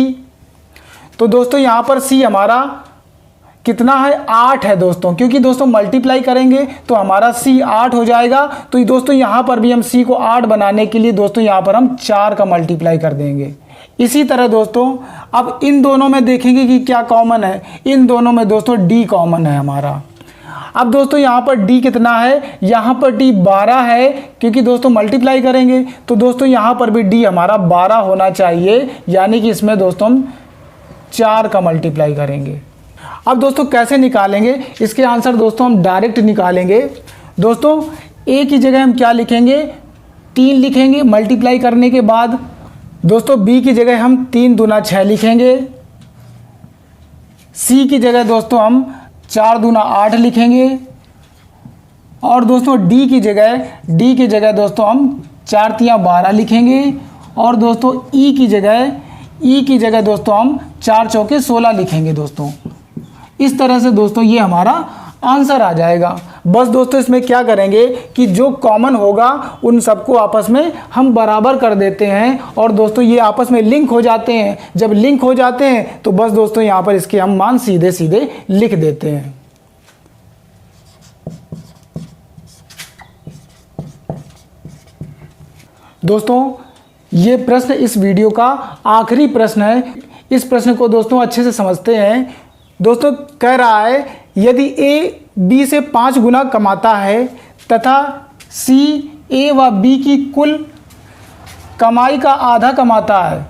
तो दोस्तों यहाँ पर c हमारा कितना है, 8 है दोस्तों, क्योंकि दोस्तों मल्टीप्लाई करेंगे तो हमारा c 8 हो जाएगा। तो दोस्तों यहाँ पर भी हम c को 8 बनाने के लिए दोस्तों यहाँ पर हम 4 का मल्टीप्लाई कर देंगे। इसी तरह दोस्तों अब इन दोनों में देखेंगे कि क्या कॉमन है। इन दोनों में दोस्तों d कॉमन है हमारा। अब दोस्तों यहाँ पर d कितना है, यहाँ पर d 12 है, क्योंकि दोस्तों मल्टीप्लाई करेंगे तो दोस्तों यहाँ पर भी d हमारा 12 होना चाहिए, यानी कि इसमें दोस्तों हम 4 का मल्टीप्लाई करेंगे। अब दोस्तों कैसे निकालेंगे इसके आंसर, दोस्तों हम डायरेक्ट निकालेंगे। दोस्तों a की जगह हम क्या लिखेंगे, 3 लिखेंगे मल्टीप्लाई करने के बाद। दोस्तों b की जगह हम 3 दूना 6 लिखेंगे। c की जगह दोस्तों हम 4 दूना 8 लिखेंगे। और दोस्तों d की जगह दोस्तों हम 4 तियाँ 12 लिखेंगे। और दोस्तों e की जगह दोस्तों हम 4 चौके 16 लिखेंगे। दोस्तों इस तरह से दोस्तों ये हमारा आंसर आ जाएगा। बस दोस्तों इसमें क्या करेंगे कि जो कॉमन होगा उन सबको आपस में हम बराबर कर देते हैं और दोस्तों ये आपस में लिंक हो जाते हैं। जब लिंक हो जाते हैं तो बस दोस्तों यहाँ पर इसके हम मान सीधे सीधे लिख देते हैं। दोस्तों ये प्रश्न इस वीडियो का आखिरी प्रश्न है। इस प्रश्न को दोस्तों अच्छे से समझते हैं। दोस्तों कह रहा है यदि a b से 5 गुना कमाता है तथा c a व b की कुल कमाई का आधा कमाता है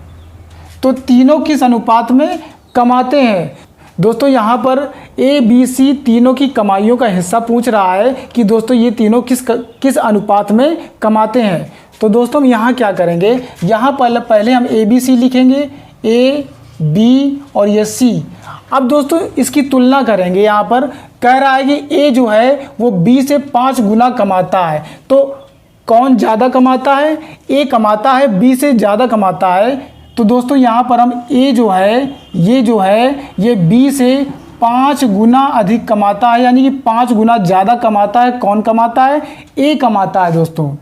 तो तीनों किस अनुपात में कमाते हैं। दोस्तों यहाँ पर a b c तीनों की कमाइयों का हिस्सा पूछ रहा है कि दोस्तों ये तीनों किस अनुपात में कमाते हैं। तो दोस्तों हम यहाँ क्या करेंगे, यहाँ पहले हम a b c लिखेंगे, a b और ये c। अब दोस्तों इसकी तुलना करेंगे। यहाँ पर कह रहा है कि a जो है वो b से 5 गुना कमाता है, तो कौन ज़्यादा कमाता है, a कमाता है, b से ज़्यादा कमाता है। तो दोस्तों यहाँ पर हम a जो है ये b से 5 गुना अधिक कमाता है, यानी कि 5 गुना ज़्यादा कमाता है। कौन कमाता है, a कमाता है दोस्तों।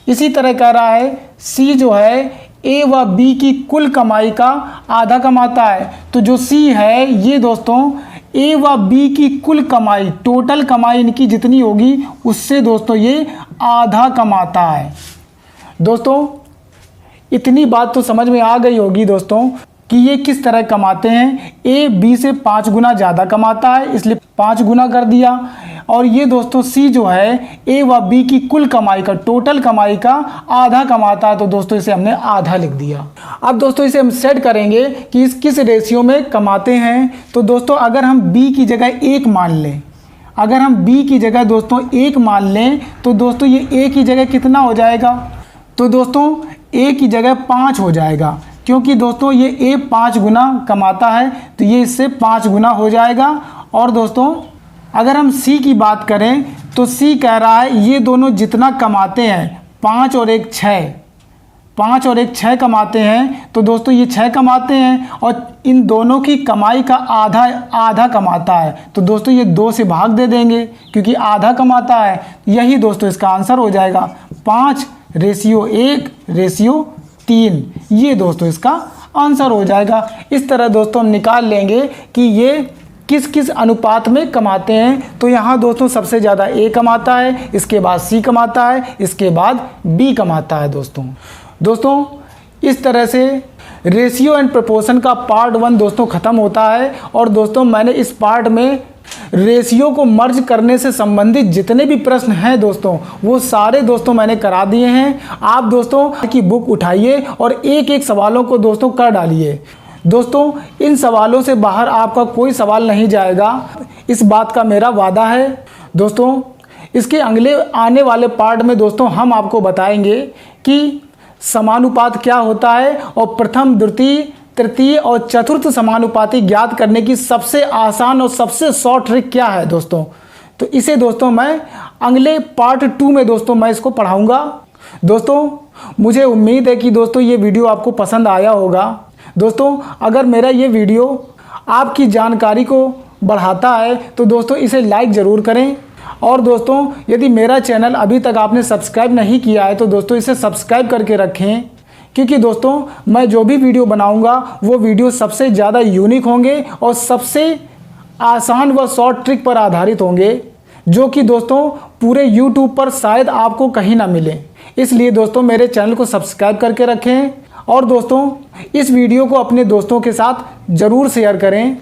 इसी तरह कह रहा है c जो है a व b की कुल कमाई का आधा कमाता है। तो जो c है ये दोस्तों a व b की कुल कमाई, टोटल कमाई इनकी जितनी होगी उससे दोस्तों ये आधा कमाता है। दोस्तों इतनी बात तो समझ में आ गई होगी दोस्तों कि ये किस तरह कमाते हैं। a b से 5 गुना ज़्यादा कमाता है इसलिए 5 गुना कर दिया। और ये दोस्तों c जो है a व b की कुल कमाई का, टोटल कमाई का आधा कमाता है, तो दोस्तों इसे हमने आधा लिख दिया। अब दोस्तों इसे हम सेट करेंगे कि इस किस रेशियो में कमाते हैं। तो दोस्तों अगर हम b की जगह 1 मान लें, अगर हम b की जगह दोस्तों 1 मान लें तो दोस्तों ये a की जगह कितना हो जाएगा, तो दोस्तों a की जगह 5 हो जाएगा, क्योंकि दोस्तों ये a 5 गुना कमाता है तो ये इससे 5 गुना हो जाएगा। और दोस्तों अगर हम सी की बात करें तो सी कह रहा है ये दोनों जितना कमाते हैं 5 और 1 6, 5 और 1 6 कमाते हैं, तो दोस्तों ये 6 कमाते हैं और इन दोनों की कमाई का आधा आधा कमाता है, तो दोस्तों ये 2 से भाग दे देंगे क्योंकि आधा कमाता है। यही दोस्तों इसका आंसर हो जाएगा 5:1:3, ये दोस्तों इसका आंसर हो जाएगा। इस तरह दोस्तों हम निकाल लेंगे कि ये किस किस अनुपात में कमाते हैं। तो यहाँ दोस्तों सबसे ज़्यादा ए कमाता है, इसके बाद सी कमाता है, इसके बाद बी कमाता है। दोस्तों इस तरह से रेशियो एंड प्रोपोर्शन का पार्ट 1 दोस्तों ख़त्म होता है। और दोस्तों मैंने इस पार्ट में रेशियो को मर्ज करने से संबंधित जितने भी प्रश्न हैं दोस्तों वो सारे दोस्तों मैंने करा दिए हैं। आप दोस्तों की बुक उठाइए और एक एक सवालों को दोस्तों कर डालिए। दोस्तों इन सवालों से बाहर आपका कोई सवाल नहीं जाएगा, इस बात का मेरा वादा है। दोस्तों इसके अगले आने वाले पार्ट में दोस्तों हम आपको बताएंगे कि समानुपात क्या होता है और प्रथम, द्वितीय, तृतीय और चतुर्थ समानुपाती ज्ञात करने की सबसे आसान और सबसे शॉर्ट ट्रिक क्या है दोस्तों। तो इसे दोस्तों मैं अगले पार्ट 2 में दोस्तों मैं इसको पढ़ाऊंगा। दोस्तों मुझे उम्मीद है कि दोस्तों ये वीडियो आपको पसंद आया होगा। दोस्तों अगर मेरा ये वीडियो आपकी जानकारी को बढ़ाता है तो दोस्तों इसे लाइक ज़रूर करें। और दोस्तों यदि मेरा चैनल अभी तक आपने सब्सक्राइब नहीं किया है तो दोस्तों इसे सब्सक्राइब करके रखें, क्योंकि दोस्तों मैं जो भी वीडियो बनाऊंगा वो वीडियो सबसे ज़्यादा यूनिक होंगे और सबसे आसान व शॉर्ट ट्रिक पर आधारित होंगे, जो कि दोस्तों पूरे YouTube पर शायद आपको कहीं ना मिले। इसलिए दोस्तों मेरे चैनल को सब्सक्राइब करके रखें और दोस्तों इस वीडियो को अपने दोस्तों के साथ ज़रूर शेयर करें।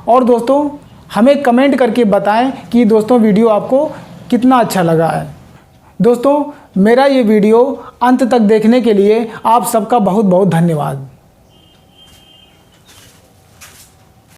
और दोस्तों हमें कमेंट करके बताएं कि दोस्तों वीडियो आपको कितना अच्छा लगा है। दोस्तों मेरा ये वीडियो अंत तक देखने के लिए आप सबका बहुत बहुत धन्यवाद।